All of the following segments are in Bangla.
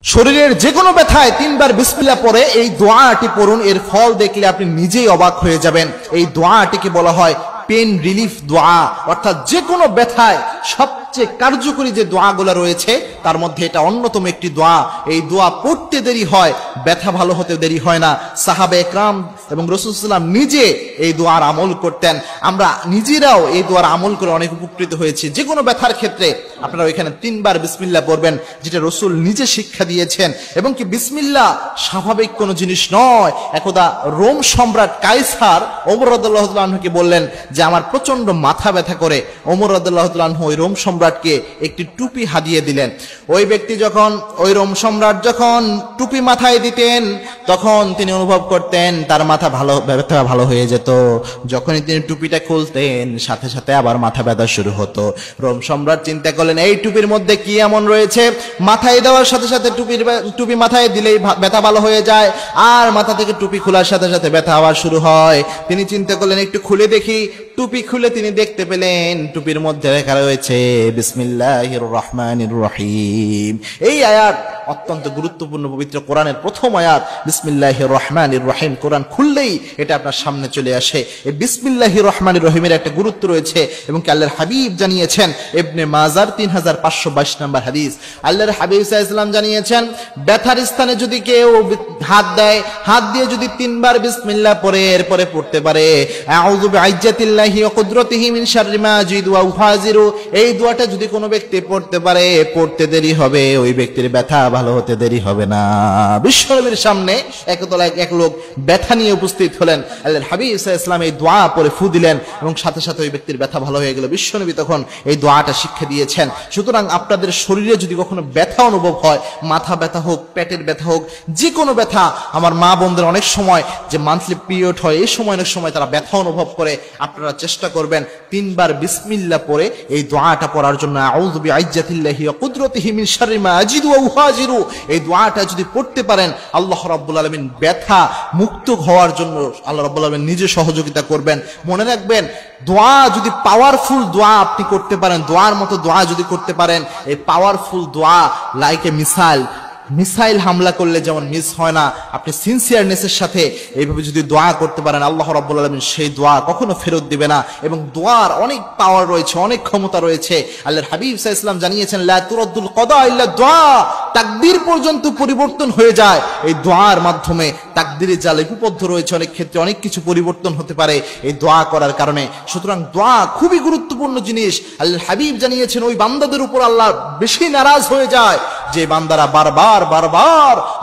শরীরের যে কোনো ব্যথায় 3 বার বিসমিল্লাহ পড়ে এই দোয়াটি পড়ুন। এর ফল দেখলে আপনি নিজেই অবাক হয়ে যাবেন। এই দোয়াটিকে বলা হয় পেন রিলিফ দোয়া, অর্থাৎ যে কোনো ব্যথায় সবচেয়ে কার্যকরী যে দোয়াগুলো রয়েছে তার মধ্যে এটা অন্যতম একটি দোয়া। এই দোয়া পড়তে দেরি হয়, ব্যথা ভালো হতে দেরি হয় না। সাহাবে একরাম এবং রাসূল সাল্লাল্লাহু আলাইহি ওয়াসাল্লাম নিজে এই দোয়ার আমল করতেন। আমরা নিজেরাও এই দোয়ার আমল করে অনেক উপকৃত হয়েছি। যে কোনো ব্যথার ক্ষেত্রে আপনারা ওইখানে 3 বার বিসমিল্লাহ পড়বেন, যেটা রাসূল নিজে শিক্ষা দিয়েছেন। এবং কি বিসমিল্লাহ স্বাভাবিক কোনো জিনিস নয়। একদা রোম সম্রাট কায়সার ওমর রাদিয়াল্লাহু তাআলা আনহুকে বললেন যে আমার প্রচন্ড মাথা ব্যথা করে। ওমর রাদিয়াল্লাহু তাআলা আনহু ওই রোম সম্রাটকে একটি টুপি হাদিয়ে দিলেন। ওই ব্যক্তি যখন, ওই রোম সম্রাট যখন টুপি মাথায় দিতেন তখন তিনি অনুভব করতেন তার মাথা ব্যথা ভালো হয়ে যেত। যখনই তিনি টুপিটা খুলতেন সাথে সাথে আবার মাথা ব্যথা শুরু হতো। রোম সম্রাট চিন্তা করলেন এই টুপির মধ্যে কি এমন রয়েছে, মাথায় দেওয়ার সাথে সাথে টুপি মাথায় দিলেই ব্যথা ভালো হয়ে যায়, আর মাথা থেকে টুপি খোলার সাথে সাথে ব্যথা আবার শুরু হয়। তিনি চিন্তা করলেন একটু খুলে দেখি। টুপি খুলে তিনি দেখতে পেলেন টুপির মধ্যে লেখা রয়েছে বিসমিল্লাহির রহমানির রহিম। এই আয়াত অত্যন্ত গুরুত্বপূর্ণ, পবিত্র কোরআনের প্রথম আয়াত বিসমিল্লাহির রহমানির রহিম। কোরআন খুললেই এটা আপনার সামনে চলে আসে। এই বিসমিল্লাহির রহমানির রহিমের একটা গুরুত্ব রয়েছে এবং কি আল্লাহর হাবিব জানিয়েছেন। ইবনে মাজার 3522 নম্বর হাদিস। আল্লাহর হাবিব সাল্লাল্লাহু আলাইহি ওয়াসাল্লাম জানিয়েছেন ব্যথার স্থানে যদি কেউ হাত দেয়, হাত দিয়ে যদি 3 বার বিসমিল্লাহ পড়ে এরপরে পড়তে পারে আউযু বিইজ্জাতিল্লাহি ওয়া কুদরাতিহি মিন শাররি মা আজিদু ওয়া উহাজিরু, এই দোয়াটা যদি কোনো ব্যক্তি পড়তে পারে পড়তে দেরি হবে, ওই ব্যক্তির ব্যথা ভালো হতে দেরি হবে না। বিশ্বনবীর সামনে এক লোক ব্যথা নিয়ে উপস্থিত হলেন। আল্লাহর হাবিব সাল্লাল্লাহু আলাইহি ওয়াসাল্লাম এই দোয়া পড়ে ফু দিলেন এবং সাথে সাথে ওই ব্যক্তির ব্যথা ভালো হয়ে গেল। বিশ্বনবী তখন এই দোয়াটা শিক্ষা দিয়েছেন। সুতরাং আপনাদের শরীরে যদি কখনো ব্যথা অনুভব হয়, মাথা ব্যথা হোক, পেটের ব্যথা হোক, যে কোনো ব্যথা, আমার মা বোনদের অনেক সময় যে মান্থলি পিরিয়ড হয় এই সময় অনেক সময় তারা ব্যথা অনুভব করে, আপনারা চেষ্টা করবেন 3 বার বিসমিল্লাহ পড়ে এই দোয়াটা পড়ার জন্য। আউযু বিইজ্জাতিল্লাহি ওয়া কুদরাতিহি মিন শাররি মা আজিদু ওয়া উহাজিরু, এই দোয়াটা যদি পড়তে পারেন আল্লাহ রাব্বুল আলামিন ব্যথা মুক্ত হওয়ার জন্য আল্লাহ রাব্বুল আলামিন নিজে সহযোগিতা করবেন। মনে রাখবেন, দোয়া যদি পাওয়ারফুল দোয়া আপনি করতে পারেন, দোয়ার মতো দোয়া যদি করতে পারেন, এই পাওয়ারফুল দোয়া লাইক এ মিসাইল হামলা করলে যেমন মিস হয় না, আপনি সিনসিয়ারনেসের সাথে এইভাবে যদি দোয়া করতে পারেন আল্লাহ রাব্বুল আলামিন সেই দোয়া কখনো ফেরত দিবে না। এবং দোয়ার অনেক পাওয়ার রয়েছে, অনেক ক্ষমতা রয়েছে। আল্লাহর হাবিব সাল্লাল্লাহু আলাইহি ওয়াসাল্লাম জানিয়েছেন লা তুরাদ্দুল কদা ইল্লা দোয়া, তাকদীর পর্যন্ত পরিবর্তন হয়ে যায় এই দোয়ার মাধ্যমে। তাকদীরে যা লিপিবদ্ধ রয়েছে অনেক ক্ষেত্রে অনেক কিছু পরিবর্তন হতে পারে এই দোয়া করার কারণে। সুতরাং দোয়া খুবই গুরুত্বপূর্ণ জিনিস। আল্লাহর হাবিব জানিয়েছেন ওই বান্দাদের উপর আল্লাহ বেশি নারাজ হয়ে যায় যে বান্দারা বারবার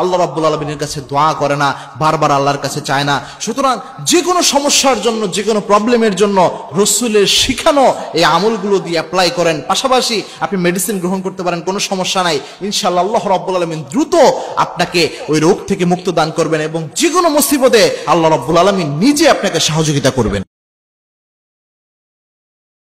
আল্লাহ রাব্বুল আলামিনের কাছে দোয়া করে না, বারবার আল্লাহর কাছে চায় না। সুতরাং যে কোনো সমস্যার জন্য, যে কোনো প্রবলেমের জন্য রাসূলের শিখানো এই আমলগুলো দিয়ে অ্যাপ্লাই করেন। পাশাপাশি আপনি মেডিসিন গ্রহণ করতে পারেন, কোনো সমস্যা নাই। ইনশাআল্লাহ আল্লাহ রাব্বুল আলামিন দ্রুত আপনাকে ওই রোগ থেকে মুক্ত দান করবেন এবং যে কোনো মুসিবতে আল্লাহ রাব্বুল আলামিন নিজে আপনাকে সহযোগিতা করবেন।